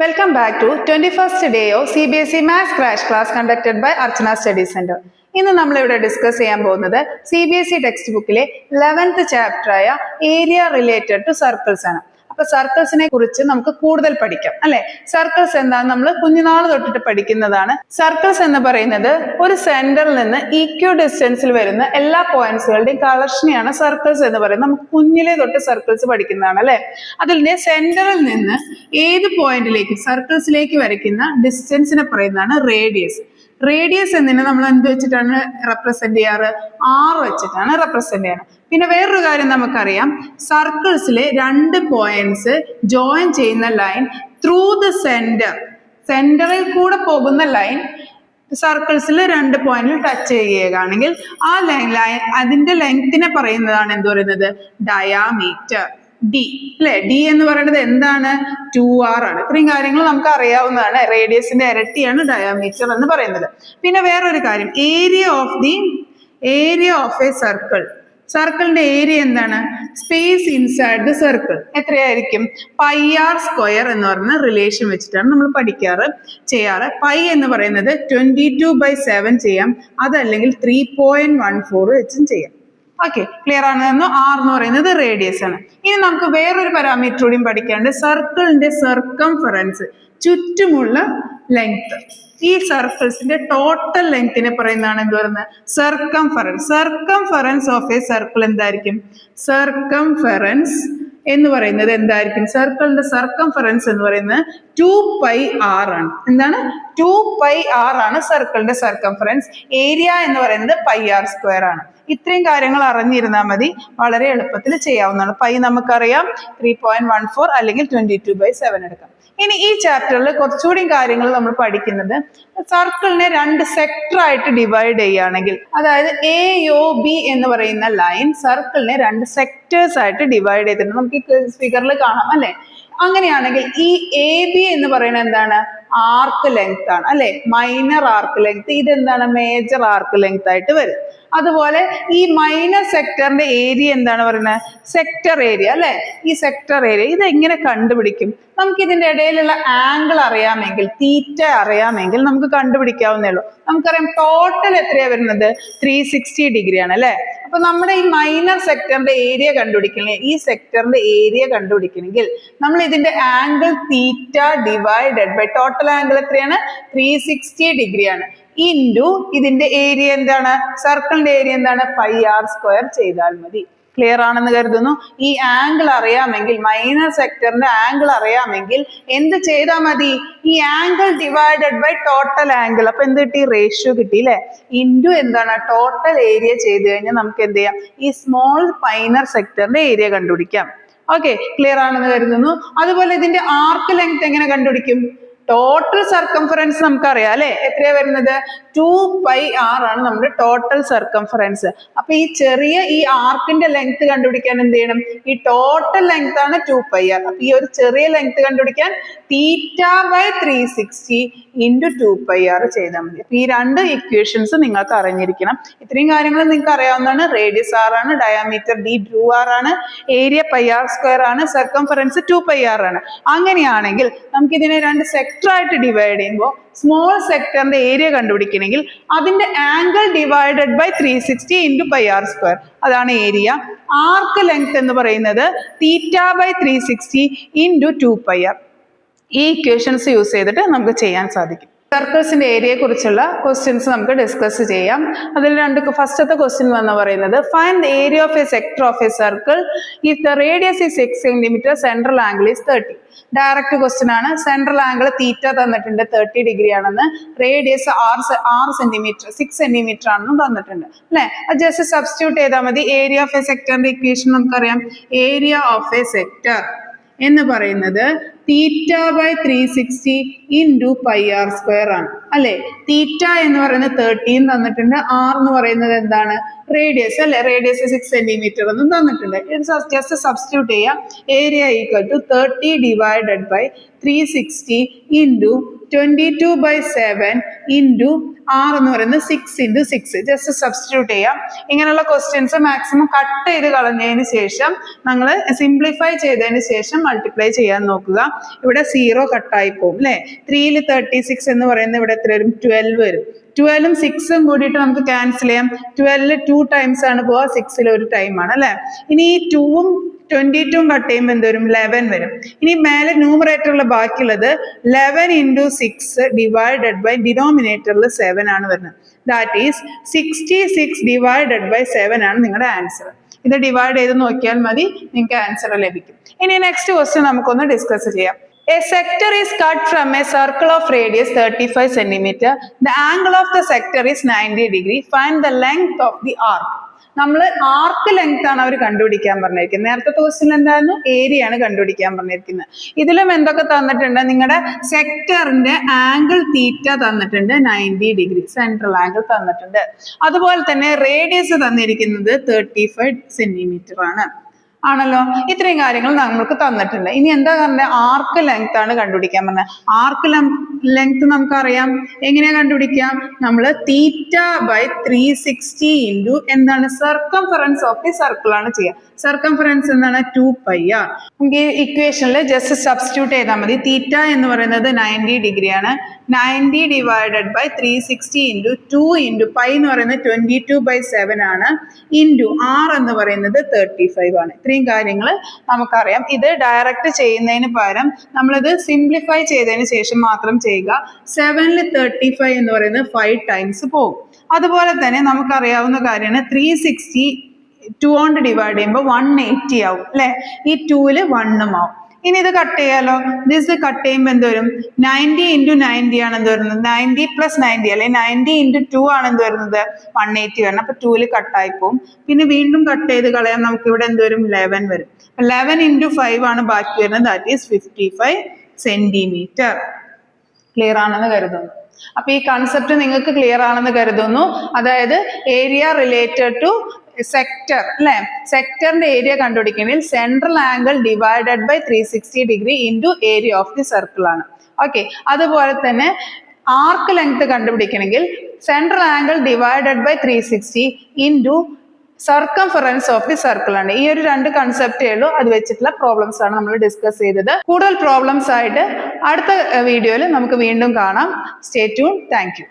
Welcome back to 21st day of CBSE Maths Crash Class conducted by Archana Study Center. ഇന്ന് നമ്മളിവിടെ discuss ചെയ്യാൻ പോകുന്നത് CBSE text ബുക്കിലെ 11th chapter ആയ area related to circles ആണ്. അപ്പൊ സർക്കിൾസിനെ കുറിച്ച് നമുക്ക് കൂടുതൽ പഠിക്കാം അല്ലെ. സർക്കിൾസ് എന്താന്ന് നമ്മൾ കുഞ്ഞുനാൾ തൊട്ടിട്ട് പഠിക്കുന്നതാണ്. സർക്കിൾസ് എന്ന് പറയുന്നത് ഒരു സെന്ററിൽ നിന്ന് ഈക്വ ഡിസ്റ്റൻസിൽ വരുന്ന എല്ലാ പോയിന്റ്സുകളുടെയും കളക്ഷനെയാണ് സർക്കിൾസ് എന്ന് പറയുന്നത്. നമുക്ക് കുഞ്ഞിലെ തൊട്ട് സർക്കിൾസ് പഠിക്കുന്നതാണ് അല്ലെ. അതിന്റെ സെന്ററിൽ നിന്ന് ഏത് പോയിന്റിലേക്ക് സർക്കിൾസിലേക്ക് വരയ്ക്കുന്ന ഡിസ്റ്റൻസിനെ പറയുന്നതാണ് റേഡിയസ്. റേഡിയസ് എന്നതിനെ നമ്മൾ എന്ത് വെച്ചിട്ടാണ് റെപ്രസെന്റ് ചെയ്യാറ്? R വെച്ചിട്ടാണ് റെപ്രസെന്റ് ചെയ്യുന്നത്. പിന്നെ വേറൊരു കാര്യം നമുക്കറിയാം, സർക്കിൾസിലെ രണ്ട് പോയിന്റ്സ് ജോയിൻ ചെയ്യുന്ന ലൈൻ ത്രൂ ദ സെന്റർ, സെന്ററിൽ കൂടെ പോകുന്ന ലൈൻ സർക്കിൾസിൽ രണ്ട് പോയിന്റിൽ ടച്ച് ചെയ്യുകയാണെങ്കിൽ ആ ലൈൻ അതിന്റെ ലെങ്തിനെ പറയുന്നതാണ് എന്ത് പറയുന്നത്? ഡയാമീറ്റർ. ഡി അല്ലെ. ഡി എന്ന് പറയുന്നത് എന്താണ്? 2r ആണ്. ഇത്രയും കാര്യങ്ങൾ നമുക്ക് അറിയാവുന്നതാണ്. റേഡിയസിന്റെ ഇരട്ടിയാണ് ഡയാമീറ്റർ എന്ന് പറയുന്നത്. പിന്നെ വേറൊരു കാര്യം, ഏരിയ ഓഫ് എ സർക്കിൾ. സർക്കിളിന്റെ ഏരിയ എന്താണ്? സ്പേസ് ഇൻസൈഡ് ദ സർക്കിൾ എത്രയായിരിക്കും? πr² എന്ന് പറയുന്ന റിലേഷൻ വെച്ചിട്ടാണ് നമ്മൾ ചെയ്യാറ്. പൈ എന്ന് പറയുന്നത് 22/7 ചെയ്യാം, അതല്ലെങ്കിൽ 3.14 വെച്ചും ചെയ്യാം. ഓക്കെ, ക്ലിയർ ആണെന്നു. R എന്ന് പറയുന്നത് റേഡിയസ് ആണ്. ഇനി നമുക്ക് വേറൊരു പാരാമീറ്റർ കൂടിയും പഠിക്കാണ്ട്, സർക്കിളിന്റെ സർക്കംഫറൻസ്, ചുറ്റുമുള്ള ലെങ്ത്. ഈ സർക്കിൾസിന്റെ ടോട്ടൽ ലെങ്തിനെ പറയുന്നതാണ് എന്ത് പറയുന്നത്? Circumference. Circumference of A circle എന്തായിരിക്കും? സർക്കംഫറൻസ് എന്ന് പറയുന്നത് എന്തായിരിക്കും? സർക്കിളിന്റെ സർക്കംഫറൻസ് എന്ന് പറയുന്നത് 2πr ആണ്. എന്താണ്? 2πr ആണ് സർക്കിളിന്റെ സർക്കംഫറൻസ്. ഏരിയ എന്ന് പറയുന്നത് πr² ആണ്. ഇത്രയും കാര്യങ്ങൾ അറിഞ്ഞിരുന്നാൽ മതി, വളരെ എളുപ്പത്തിൽ ചെയ്യാവുന്നതാണ്. പൈ നമുക്കറിയാം, 3.14 അല്ലെങ്കിൽ 22/7 എടുക്കാം. ഇനി ഈ ചാപ്റ്ററിൽ കുറച്ചുകൂടി കാര്യങ്ങൾ നമ്മൾ പഠിക്കുന്നത്, സർക്കിളിനെ രണ്ട് സെക്ടർ ആയിട്ട് ഡിവൈഡ് ചെയ്യുകയാണെങ്കിൽ, അതായത് AOB എന്ന് പറയുന്ന ലൈൻ സർക്കിളിനെ രണ്ട് സെക്ടേഴ്സ് ആയിട്ട് ഡിവൈഡ് ചെയ്തിട്ടുണ്ട്. നമുക്ക് ഈ ഫിഗറിൽ കാണാം അല്ലെ. അങ്ങനെയാണെങ്കിൽ ഈ AB എന്ന് പറയുന്നത് എന്താണ്? ആർക്ക് ലെങ്ത് ആണ് അല്ലെ. Minor arc length. ഇതെന്താണ്? മേജർ ആർക്ക് ലെങ്ത് ആയിട്ട് വരും. അതുപോലെ ഈ മൈനർ സെക്ടറിന്റെ ഏരിയ എന്താണ് പറയുന്നത്? സെക്ടർ ഏരിയ അല്ലെ. ഈ സെക്ടർ ഏരിയ ഇത് എങ്ങനെ കണ്ടുപിടിക്കും? നമുക്ക് ഇതിന്റെ ഇടയിലുള്ള ആംഗിൾ അറിയാമെങ്കിൽ, തീറ്റ അറിയാമെങ്കിൽ നമുക്ക് കണ്ടുപിടിക്കാവുന്നേ ഉള്ളൂ. നമുക്കറിയാം ടോട്ടൽ എത്രയാ വരുന്നത്? 360 ഡിഗ്രി ആണ് അല്ലെ. അപ്പൊ നമ്മുടെ ഈ മൈനർ സെക്ടറിന്റെ ഏരിയ കണ്ടുപിടിക്കണമെങ്കിൽ, ഈ സെക്ടറിന്റെ ഏരിയ കണ്ടുപിടിക്കണമെങ്കിൽ നമ്മൾ ഇതിന്റെ angle theta divided by total angle എത്രയാണ്? 360 ഡിഗ്രി ആണ്. ഇൻറ്റു ഇതിന്റെ ഏരിയ എന്താണ്? സർക്കിളിന്റെ ഏരിയ എന്താണ്? πr² ചെയ്താൽ മതി. ക്ലിയർ ആണെന്ന് കരുതുന്നു. ഈ ആംഗിൾ അറിയാമെങ്കിൽ, മൈനർ സെക്ടറിന്റെ ആംഗിൾ അറിയാമെങ്കിൽ എന്ത് ചെയ്താൽ മതി? ഈ angle divided by total angle. അപ്പൊ എന്ത് കിട്ടി? റേഷ്യോ കിട്ടി അല്ലെ. ഇൻറ്റു എന്താണ്? ടോട്ടൽ ഏരിയ ചെയ്ത് കഴിഞ്ഞാൽ നമുക്ക് എന്ത് ചെയ്യാം? ഈ സ്മോൾ മൈനർ സെക്ടറിന്റെ ഏരിയ കണ്ടുപിടിക്കാം. ഓക്കെ, ക്ലിയർ ആണെന്ന് കരുതുന്നു. അതുപോലെ ഇതിന്റെ ആർക്ക് ലെങ്ത് എങ്ങനെ കണ്ടുപിടിക്കും? ടോട്ടൽ സർക്കംഫറൻസ് നമുക്കറിയാം അല്ലെ. എത്രയാ വരുന്നത്? 2πr ആണ് നമ്മുടെ ടോട്ടൽ സർക്കംഫറൻസ്. അപ്പൊ ഈ ചെറിയ ഈ ആർക്കിന്റെ ലെങ്ത് കണ്ടുപിടിക്കാൻ എന്ത് ചെയ്യണം? ഈ ടോട്ടൽ ലെങ്ത് ആണ് 2πr. അപ്പൊ ഈ ഒരു ചെറിയ ലെങ്ത് കണ്ടുപിടിക്കാൻ θ/360 × 2πr ചെയ്താൽ മതി. അപ്പൊ ഈ രണ്ട് ഇക്വേഷൻസ് നിങ്ങൾക്ക് അറിഞ്ഞിരിക്കണം. ഇത്രയും കാര്യങ്ങൾ നിങ്ങൾക്ക് അറിയാവുന്നതാണ്. റേഡിയസ് r ആണ്, ഡയാമീറ്റർ d 2r ആണ്, ഏരിയ πr² ആണ്, സർക്കംഫറൻസ് 2πr ആണ്. അങ്ങനെയാണെങ്കിൽ നമുക്ക് ഇതിനെ രണ്ട് സെക്ടർ ആയിട്ട് ഡിവൈഡ് ചെയ്യുമ്പോൾ സ്മോൾ സെക്ടറിന്റെ ഏരിയ കണ്ടുപിടിക്കണമെങ്കിൽ അതിന്റെ ആംഗിൾ ഡിവൈഡഡ് ബൈ 360 × πr². അതാണ് ഏരിയ. ആർക്ക് ലെങ്ത് എന്ന് പറയുന്നത് θ/360 × 2πr. ഈ ഇക്വേഷൻസ് യൂസ് ചെയ്തിട്ട് നമുക്ക് ചെയ്യാൻ സാധിക്കും. സർക്കിൾസിന്റെ ഏരിയയെ കുറിച്ചുള്ള ക്വസ്റ്റ്യൻസ് നമുക്ക് ഡിസ്കസ് ചെയ്യാം. അതിൽ ഫസ്റ്റത്തെ ക്വസ്റ്റ്യൻ എന്ന് പറയുന്നത്, find the area of A sector of A circle if the radius is 6 cm, central angle is 30. Direct question ആണ്. സെൻട്രൽ ആംഗിൾ തീറ്റ തന്നിട്ടുണ്ട്, 30 ഡിഗ്രി ആണെന്ന്. റേഡിയസ് 6 സെന്റിമീറ്റർ ആണെന്ന് തന്നിട്ടുണ്ട് അല്ലെ. അത് ജസ്റ്റ് സബ്സ്റ്റിറ്റ്യൂട്ട് ചെയ്താൽ മതി. ഏരിയ ഓഫ് എ സെക്ടറിന്റെ ഇക്വേഷൻ നമുക്കറിയാം. ഏരിയ ഓഫ് എ സെക്ടർ എന്ന് പറയുന്നത് θ/360 × πr² ആണ് അല്ലെ. തീറ്റ എന്ന് പറയുന്നത് 13 തന്നിട്ടുണ്ട്. r എന്ന് പറയുന്നത് എന്താണ്? റേഡിയസ് അല്ലെ. റേഡിയസ് 6 സെന്റിമീറ്റർ എന്നും തന്നിട്ടുണ്ട്. ഇത് ജസ്റ്റ് സബ്സ്റ്റിറ്റ്യൂട്ട് ചെയ്യാം. Area equal to 30 divided by 360 × 22/7 × R എന്ന് പറയുന്നത് 6 × 6. ജസ്റ്റ് സബ്സ്റ്റിറ്റ്യൂട്ട് ചെയ്യാം. ഇങ്ങനെയുള്ള ക്വസ്റ്റ്യൻസ് മാക്സിമം കട്ട് ചെയ്ത് കളഞ്ഞതിന് ശേഷം നിങ്ങൾ സിംപ്ലിഫൈ ചെയ്തതിന് ശേഷം മൾട്ടിപ്ലൈ ചെയ്യാൻ നോക്കുക. ഇവിടെ 0 കട്ടായി പോകും അല്ലേ. 3 ൽ 36 എന്ന് പറയുന്നത് ഇവിടെ എത്ര വരും? 12 വരും. 12 ഉം 6 ഉം കൂടിയിട്ട് നമുക്ക് ക്യാൻസൽ ചെയ്യാം. 12 2 ടൈംസ് ആണ് പോവുക, 6 ഒരു ടൈമാണ് അല്ലേ. ഇനി ഈ 2 ഉം 22 കട്ട് ചെയ്യുമ്പോൾ എന്ത് വരും? 11 വരും. ഇനി മേലെ ന്യൂമറേറ്ററിൽ ബാക്കിയുള്ളത് 11 × 6 ഡിവൈഡഡ് ബൈ ഡിനോമിനേറ്ററിൽ 7 ആണ് വരുന്നത്. ദാറ്റ് ഈസ് 66 ഡിവൈഡഡ് ബൈ 7 ആണ് നിങ്ങളുടെ ആൻസർ. ഇത് ഡിവൈഡ് ചെയ്ത് നോക്കിയാൽ മതി, നിങ്ങൾക്ക് ആൻസർ ലഭിക്കും. ഇനി നെക്സ്റ്റ് ക്വസ്റ്റ്യൻ നമുക്കൊന്ന് ഡിസ്കസ് ചെയ്യാം. A sector is cut from a circle of radius 35 cm. The angle of the sector is 90 degree. Find the length of the arc. നമ്മൾ ആർക്ക് ലെങ്ത് ആണ് അവർ കണ്ടുപിടിക്കാൻ പറഞ്ഞിരിക്കുന്നത്. നേരത്തെ ക്വസ്റ്റ്യൻ എന്തായിരുന്നു? ഏരിയ ആണ് കണ്ടുപിടിക്കാൻ പറഞ്ഞിരിക്കുന്നത്. ഇതിലും എന്തൊക്കെ തന്നിട്ടുണ്ട്? നിങ്ങളുടെ സെക്ടറിന്റെ ആംഗിൾ തീറ്റ തന്നിട്ടുണ്ട്, 90 ഡിഗ്രി സെൻട്രൽ ആംഗിൾ തന്നിട്ടുണ്ട്. അതുപോലെ തന്നെ റേഡിയസ് തന്നിരിക്കുന്നത് 35 സെന്റിമീറ്റർ ആണല്ലോ. ഇത്രയും കാര്യങ്ങൾ നമ്മൾക്ക് തന്നിട്ടുണ്ട്. ഇനി എന്താ പറഞ്ഞത്? ആർക്ക് ലെങ്ത് ആണ് കണ്ടുപിടിക്കാൻ പറഞ്ഞത്. ആർക്ക് ലെങ്ത് നമുക്കറിയാം. എങ്ങനെയാ കണ്ടുപിടിക്കാം? നമ്മൾ θ/360 ഇൻറ്റു എന്താണ്? സർക്കംഫറൻസ് ഓഫ് ദി സർക്കിൾ ആണ് ചെയ്യുക. സർക്കംഫറൻസ് എന്താണ്? 2πr. നമുക്ക് ഈ ഇക്വേഷനിൽ ജസ്റ്റ് സബ്സ്റ്റിറ്റ്യൂട്ട് ചെയ്താൽ മതി. തീറ്റ എന്ന് പറയുന്നത് 90 ഡിഗ്രി ആണ്. 90 divided by 360 into 2 into pi എന്ന് പറയുന്നത് 22/7 ആണ്. ഇൻറ്റു r എന്ന് പറയുന്നത് 35 ആണ്. ഇത്രയും കാര്യങ്ങൾ നമുക്കറിയാം. ഇത് ഡയറക്റ്റ് ചെയ്യുന്നതിന് പകരം നമ്മളിത് സിംപ്ലിഫൈ ചെയ്തതിന് ശേഷം മാത്രം ചെയ്യുക. 7 ൽ 35 എന്ന് പറയുന്നത് 5 ടൈംസ് പോകും. അതുപോലെ തന്നെ നമുക്കറിയാവുന്ന കാര്യമാണ് 360 2 കൊണ്ട് ഡിവൈഡ് ചെയ്യുമ്പോൾ 180 ആവും അല്ലെ. ഈ 2 ൽ 1 ആവും. ഇനി ഇത് കട്ട് ചെയ്യാലോ. ദിസ് കട്ട് ചെയ്യുമ്പോൾ എന്ത് വരും? 90 × 90 ആണ് എന്ത് വരുന്നത്? 90 + 90 അല്ലെ. 90 × 2 ആണ് എന്ത് വരുന്നത്? 180 വരണം. അപ്പൊ 2 ൽ കട്ടായി പോകും. പിന്നെ വീണ്ടും കട്ട് ചെയ്ത് കളയാം. നമുക്ക് ഇവിടെ എന്ത് വരും? 11 വരും. 11 × 5 ആണ് ബാക്കി വരുന്നത്. That is 55 centimetre. ക്ലിയർ ആണെന്ന് കരുതുന്നു. അപ്പൊ ഈ കൺസെപ്റ്റ് നിങ്ങൾക്ക് ക്ലിയർ ആണെന്ന് കരുതുന്നു. അതായത് ഏരിയ റിലേറ്റഡ് ടു സെക്ടർ അല്ലെ. സെക്ടറിന്റെ ഏരിയ കണ്ടുപിടിക്കണമെങ്കിൽ central angle divided by 360 degree into area of the circle okay. ഓക്കെ. അതുപോലെ തന്നെ ആർക്ക് ലെങ്ത് കണ്ടുപിടിക്കണമെങ്കിൽ central angle divided by 360 into circumference of the circle ആണ്. ഈ ഒരു 2 കൺസെപ്റ്റേ ഉള്ളൂ. അത് വെച്ചിട്ടുള്ള പ്രോബ്ലംസ് ആണ് നമ്മൾ ഡിസ്കസ് ചെയ്തത്. കൂടുതൽ പ്രോബ്ലംസ് ആയിട്ട് അടുത്ത വീഡിയോയിൽ നമുക്ക് വീണ്ടും കാണാം. Stay tune. Thank you.